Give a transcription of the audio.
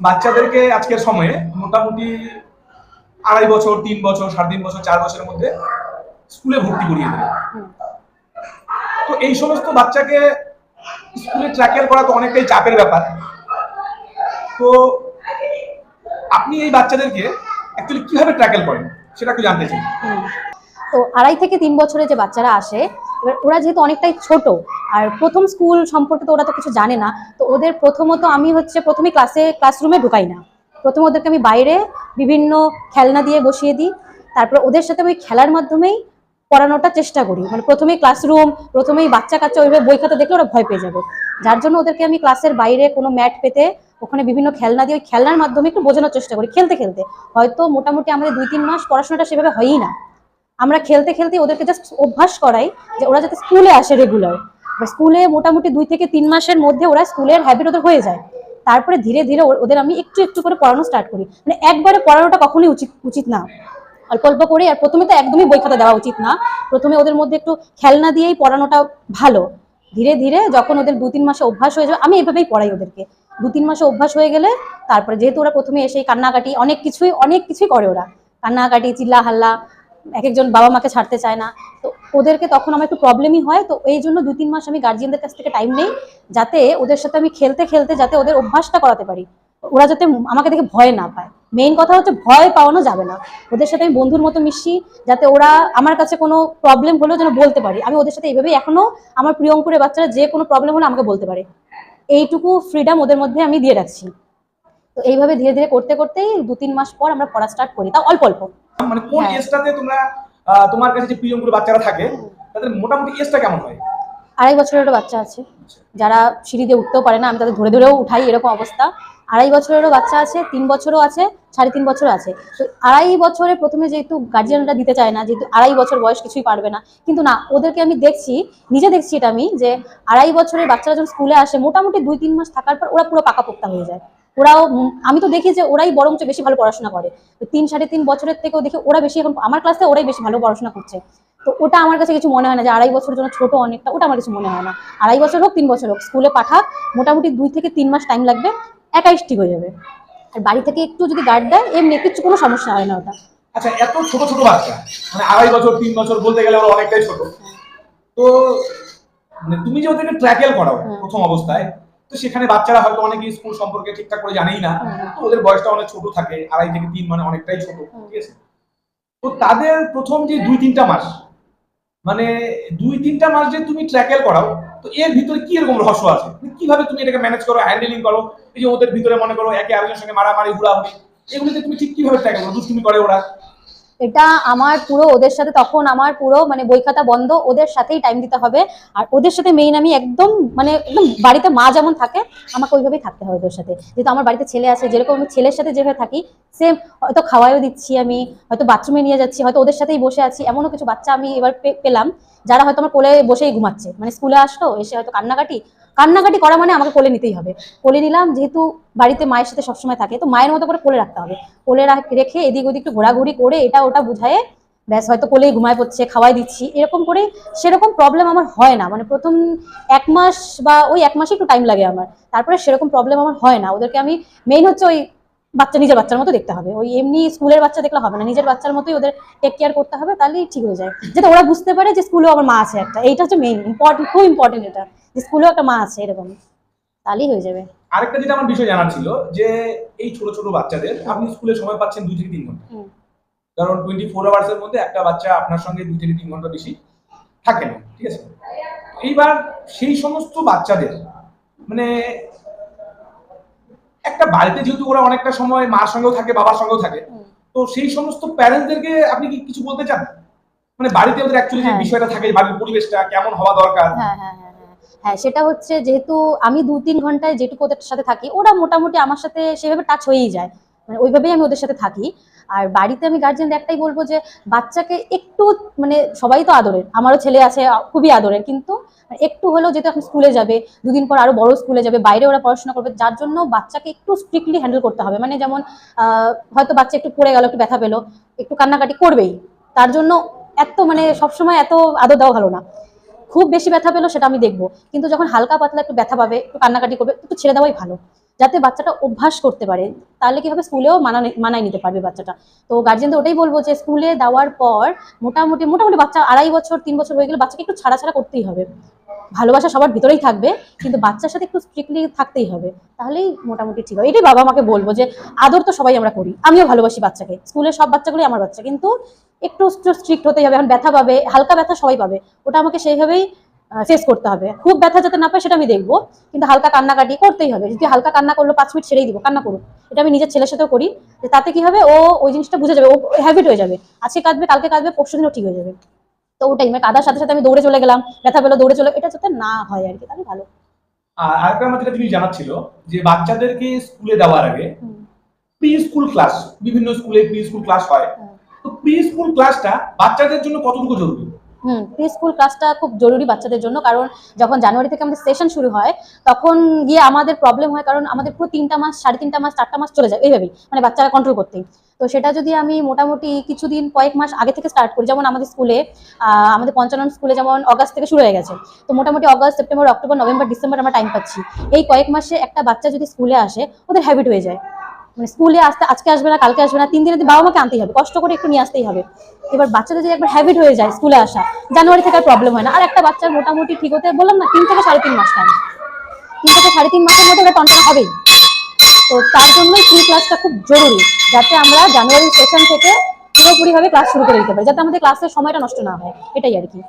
বাচ্চাদেরকে আজকের সময়ে মোটামুটি 2.5 বছর, 3 বছর, 3.5 বছর, 4 বছরের মধ্যে স্কুলে ভর্তি করিয়ে দেবে। তো এই সমস্ত বাচ্চাকে স্কুলে ট্র্যাকেল করা তো অনেকটাই চাপের ব্যাপার। তো আপনি এই বাচ্চাদেরকে অ্যাকচুয়ালি কিভাবে ট্র্যাকেল করেন সেটা একটু জানতে চাই। তো 2.5 থেকে 3 বছরের যে বাচ্চারা আসে, এবার ওরা যেহেতু অনেকটাই ছোট আর প্রথম স্কুল সম্পর্কে তো ওরা তো কিছু জানে না, তো ওদের প্রথমত আমি প্রথমে ক্লাসরুমে ঢুকাই না। প্রথমে ওদেরকে আমি বাইরে বিভিন্ন খেলনা দিয়ে বসিয়ে দিই, তারপরে ওদের সাথে ওই খেলার মাধ্যমেই পড়ানোটা চেষ্টা করি। মানে প্রথমেই ক্লাসরুম, প্রথমেই বাচ্চা কাচ্চা ওইভাবে বই খাতা দেখলে ওরা ভয় পেয়ে যাবে। যার জন্য ওদেরকে আমি ক্লাসের বাইরে কোনো ম্যাট পেতে ওখানে বিভিন্ন খেলনা দিয়ে ওই খেলনার মাধ্যমে একটু বোঝানোর চেষ্টা করি, খেলতে খেলতে। হয়তো মোটামুটি আমাদের 2-3 মাস পড়াশোনাটা সেভাবে হয়ই না, আমরা খেলতে খেলতে ওদেরকে জাস্ট অভ্যাস করাই যে ওরা যাতে স্কুলে আসে রেগুলার। স্কুলে মোটামুটি 2 থেকে 3 মাসের মধ্যে ওরা স্কুলের হ্যাবিট ওদের হয়ে যায়। তারপরে ধীরে ধীরে ওদের আমি একটু একটু করে পড়ানো স্টার্ট করি। মানে একবারে পড়ানোটা কখনোই উচিত না, অল্প অল্প করে। আর প্রথমে তো একদমই বই খাতা দেওয়া উচিত না, প্রথমে ওদের মধ্যে একটু খেলনা দিয়েই পড়ানোটা ভালো। ধীরে ধীরে যখন ওদের 2-3 মাসে অভ্যাস হয়ে যাবে, আমি এভাবেই পড়াই ওদেরকে। 2-3 মাসে অভ্যাস হয়ে গেলে তারপরে যেহেতু ওরা প্রথমে এসেই কান্নাকাটি অনেক কিছুই করে, ওরা কান্নাকাটি চিল্লা হাল্লা, এক একজন বাবা মাকে ছাড়তে চায় না, তো ওদেরকে তখন আমার একটু প্রবলেমই হয়। তো এই জন্য 2-3 মাস আমি গার্জিয়ানদের কাছ থেকে টাইম নেই, যাতে ওদের সাথে আমি খেলতে খেলতে যাতে ওদের অভ্যাসটা করাতে পারি, ওরা যাতে আমাকে দেখে ভয় না পায়। মেইন কথা হচ্ছে ভয় পাওয়ানো যাবে না, ওদের সাথে আমি বন্ধুর মতো মিশি, যাতে ওরা আমার কাছে কোনো প্রবলেম হলেও যেন বলতে পারি। আমি ওদের সাথে এইভাবেই এখনো আমার প্রিয়ঙ্কুরের বাচ্চারা যে কোনো প্রবলেম হলে আমাকে বলতে পারে, এইটুকু ফ্রিডম ওদের মধ্যে আমি দিয়ে রাখছি। তো এইভাবে ধীরে ধীরে করতে করতেই 2-3 মাস পর আমরা পড়া স্টার্ট করি, তাও অল্প অল্প। মানে কোন এজটাতে তোমরা তোমার কাছে যে প্রিয়ঙ্কুর বাচ্চারা থাকে তাদের মোটামুটি এজটা কেমন হয়? 2.5 বছরেরও বাচ্চা আছে যারা সিঁড়ি দিয়ে উঠতেও পারে না, আমি তাদের ধরে ধরেও উঠাই, এরকম অবস্থা। 2.5 বছরেরও বাচ্চা আছে, 3 বছরও আছে, 3.5 বছরও আছে। তো 2.5 বছরে প্রথমে যেহেতু গার্জিয়ানরা দিতে চায় না, যেহেতু 2.5 বছর বয়স কিছুই পারবে না, কিন্তু না, ওদেরকে আমি নিজে দেখছি এটা আমি, যে 2.5 বছরের বাচ্চারা যখন স্কুলে আসে মোটামুটি 2-3 মাস থাকার পর ওরা পুরো পাকাপোক্তা হয়ে যায়। ওরাও আমি তো দেখি যে ওরাই বরঞ্চ বেশি ভালো পড়াশোনা করে। 3-3.5 বছরের থেকেও দেখি ওরা বেশি, এখন আমার ক্লাসে ওরাই বেশি ভালো পড়াশোনা করছে। তো ওটা আমার কাছে কিছু মনে হয় না যে 2.5 বছরের জন্য ছোট অনেকটা, ওটা আমার কিছু মনে হয় না। 2.5 বছর হোক 3 বছর হোক, স্কুলে পাঠাক, মোটামুটি 2 থেকে 3 মাস টাইম লাগবে, একাই ঠিক হয়ে যাবে। আর বাড়ি থেকে একটু যদি গার্ড দেয় এমনি কিছু কোনো সমস্যা হয় না ওটা। আচ্ছা, এত ছোট ছোট বাচ্চা, মানে 2.5 বছর, 3 বছর বলতে গেলে ওরা অনেকটাই ছোট। তো মানে তুমি যে ওদেরকে ট্র্যাকেল করাও প্রথম অবস্থায়, তো সেখানে বাচ্চারা হয়তো অনেকে স্কুল সম্পর্কে ঠিকঠাক করে জানেই না, তো ওদের বয়সটা অনেক ছোট থাকে, 2.5 থেকে 3 মানে অনেকটাই ছোট, ঠিক আছে? তো তাদের প্রথম যে 2-3টা মাস, মানে 2-3টা মাস যে তুমি ট্র্যাকেল করাও, তো এর ভিতরে কি এরকম রহস্য আছে? কিভাবে তুমি এটাকে ম্যানেজ করো, হ্যান্ডেলিং করো? এই যে ওদের ভিতরে মনে করো একে আরেকজনের সঙ্গে মারামারি, হুড়াহুড়ি, এগুলিতে তুমি ঠিক কিভাবে ট্র্যাকেল করো? দুষ্টুমি করে ওরা? এটা আমার পুরো ওদের সাথে, তখন আমার পুরো মানে বই খাতা বন্ধ, ওদের সাথেই টাইম দিতে হবে। আর ওদের সাথে মেইন আমি একদম একদম বাড়িতে মা যেমন থাকে আমাকে ওইভাবেই থাকতে হবে ওদের সাথে। যেহেতু আমার বাড়িতে ছেলে আছে, যেরকম আমি ছেলের সাথে যেভাবে থাকি সেম, হয়তো খাওয়াইও দিচ্ছি, আমি হয়তো বাথরুমে নিয়ে যাচ্ছি, হয়তো ওদের সাথেই বসে আছি। এমনও কিছু বাচ্চা আমি এবার পেলাম যারা হয়তো আমার কোলে বসেই ঘুমাচ্ছে, মানে স্কুলে আসলো এসে হয়তো কান্নাকাটি করা মানে আমাকে কোলে নিতেই হবে। কোলে নিলাম, যেহেতু বাড়িতে মায়ের সাথে সবসময় থাকে, তো মায়ের মতো করে কোলে রাখতে হবে। কোলে রেখে এদিক ওদিক একটু ঘোরাঘুরি করে এটা ওটা বুঝায়ে ব্যাস হয়তো কোলেই ঘুমায় পড়ছে, খাওয়াই দিচ্ছি, এরকম করে সেরকম প্রবলেম আমার হয় না। মানে প্রথম 1 মাস বা ওই 1 মাসই একটু টাইম লাগে আমার, তারপরে সেরকম প্রবলেম আমার হয় না। ওদেরকে আমি মেইন হচ্ছে ওই নিজের বাচ্চার মতো দেখতে হবে, ওই এমনি স্কুলের বাচ্চা দেখলে হবে না, নিজের বাচ্চার মতোই ওদের টেক কেয়ার করতে হবে, তাহলেই ঠিক হয়ে যায়। যাতে ওরা বুঝতে পারে যে স্কুলেও আমার মা আছে একটা, এইটা হচ্ছে মেইন ইম্পর্টেন্ট, খুব ইম্পর্টেন্ট এটা, যে স্কুলেও একটা মা আছে, এরকম তাহলেই হয়ে যাবে। আরেকটা যেটা আমার বিষয় জানার ছিল, যে এই ছোট ছোট বাচ্চাদের আপনি স্কুলে সময় পাচ্ছেন 2 থেকে 3 ঘন্টা, কারণ 24 আওয়ার্সের মধ্যে একটা বাচ্চা আপনার সঙ্গে 2 থেকে 3 ঘন্টা বেশি থাকে না, ঠিক আছে? এইবার সেই সমস্ত বাচ্চাদের মানে একটা বাড়িতে যেহেতু ওরা অনেকটা সময় মার সঙ্গেও থাকে, বাবার সঙ্গেও থাকে, তো সেই সমস্ত প্যারেন্টসদেরকে আপনি কি কিছু বলতে চান? মানে বাড়িতে ওদের অ্যাকচুয়ালি যে বিষয়টা থাকে, বাড়ির পরিবেশটা কেমন হওয়া দরকার? হ্যাঁ, সেটা হচ্ছে যেহেতু আমি 2-3 ঘন্টায় যেটুকু ওদের সাথে থাকি, ওরা মোটামুটি আমার সাথে সেভাবে টাচ হয়েই যায়, মানে ওইভাবেই আমি ওদের সাথে থাকি। আর বাড়িতে আমি গার্জিয়ানদের একটাই বলবো যে বাচ্চাকে একটু, মানে সবাই তো আদরের, আমারও ছেলে আছে খুবই আদরের, কিন্তু একটু হলেও যেহেতু এখন স্কুলে যাবে, 2 দিন পর আরো বড় স্কুলে যাবে, বাইরে ওরা পড়াশোনা করবে, যার জন্য বাচ্চাকে একটু স্ট্রিক্টলি হ্যান্ডেল করতে হবে। মানে যেমন হয়তো বাচ্চা একটু পড়ে গেল, একটু ব্যথা পেলো, একটু কান্নাকাটি করবেই, তার জন্য এত সবসময় এত আদর দেওয়া ভালো না। খুব বেশি ব্যথা পেলো সেটা আমি দেখবো, কিন্তু যখন হালকা পাতলা একটু ব্যথা পাবে, একটু কান্নাকাটি করবে, একটু ছেড়ে দেওয়াই ভালো, যাতে বাচ্চাটা অভ্যাস করতে পারে, তাহলে কি হবে স্কুলেও মানায় নিতে পারবে বাচ্চাটা। তো গার্জেনদের ওটাই বলবো যে স্কুলে দেওয়ার পর মোটামুটি বাচ্চা 2.5 বছর 3 বছর হয়ে গেলে বাচ্চাকে একটু ছাড়া করতেই হবে। ভালোবাসা সবার ভিতরেই থাকবে, কিন্তু বাচ্চার সাথে একটু স্ট্রিক্টলি থাকতেই হবে, তাহলেই মোটামুটি ঠিক হবে। এটাই বাবা মাকে বলবো যে আদর তো সবাই আমরা করি, আমিও ভালোবাসি বাচ্চাকে, স্কুলের সব বাচ্চাগুলোই আমার বাচ্চা, কিন্তু একটু স্ট্রিক্ট হতেই হবে। এখন ব্যথা পাবে, হালকা ব্যথা সবাই পাবে, ওটা আমাকে সেইভাবেই ফেস করতে হবে। খুব ব্যথা যাতে না পায় সেটা আমি দেখবো, কিন্তু হালকা কান্নাকাটি করতেই হবে। যদি হালকা কান্না করলো 5 মিনিট ছেড়েই দিব, কান্না করুক। এটা আমি নিজের ছেলের সাথেও করি, যে তাতে কি হবে ও ওই জিনিসটা বুঝে যাবে, ও হ্যাবিট হয়ে যাবে, আজকে কাঁদবে কালকে কাঁদবে পরশু দিনও ঠিক হয়ে যাবে। তো ওটাই, মানে কাদার সাথে সাথে আমি দৌড়ে চলে গেলাম, ব্যথা পেলো দৌড়ে চলে, এটা যাতে না হয় আর কি, তাহলে ভালো। আর আরেকটা আমার যেটা জিনিস জানার ছিল যে বাচ্চাদেরকে স্কুলে দেওয়ার আগে প্রি স্কুল ক্লাস, বিভিন্ন স্কুলে প্রি স্কুল ক্লাস হয়, তো প্রি স্কুল ক্লাসটা বাচ্চাদের জন্য কতটুকু জরুরি? প্রি স্কুল ক্লাসটা খুব জরুরি বাচ্চাদের জন্য, কারণ যখন জানুয়ারি থেকে আমাদের সেশন শুরু হয় তখন গিয়ে আমাদের প্রবলেম হয়, কারণ আমাদের পুরো 3টা মাস 3.5 মাস 4টা মাস চলে যায় এইভাবেই, মানে বাচ্চারা কন্ট্রোল করতেই। তো সেটা যদি আমি মোটামুটি কিছুদিন কয়েক মাস আগে থেকে স্টার্ট করি, যেমন আমাদের স্কুলে আমাদের 55 স্কুলে যেমন অগাস্ট থেকে শুরু হয়ে গেছে, তো মোটামুটি August September October November December আমরা টাইম পাচ্ছি। এই কয়েক মাসে একটা বাচ্চা যদি স্কুলে আসে ওদের হ্যাবিট হয়ে যায়, মানে স্কুলে আসতে আজকে আসবে না কালকে আসবে না, 3 দিনের বাবা মাকে আনতেই হবে, কষ্ট করে একটু নিয়ে আসতেই হবে। এবার বাচ্চাদের যদি একবার হ্যাবিট হয়ে যায় স্কুলে আসা, জানুয়ারি থেকে আর প্রবলেম হয় না। আর একটা বাচ্চার মোটামুটি ঠিক হতে বললাম না 3 থেকে 3.5 মাস টাইম, 3 থেকে 3.5 মাসের মধ্যে ওটা টনটনা হবেই। তো তার জন্যই প্রি ক্লাসটা খুব জরুরি, যাতে আমরা জানুয়ারি সেশন থেকে পুরোপুরি ভাবে ক্লাস শুরু করে দিতে পারি, যাতে আমাদের ক্লাসের সময়টা নষ্ট না হয়, এটাই আর কি।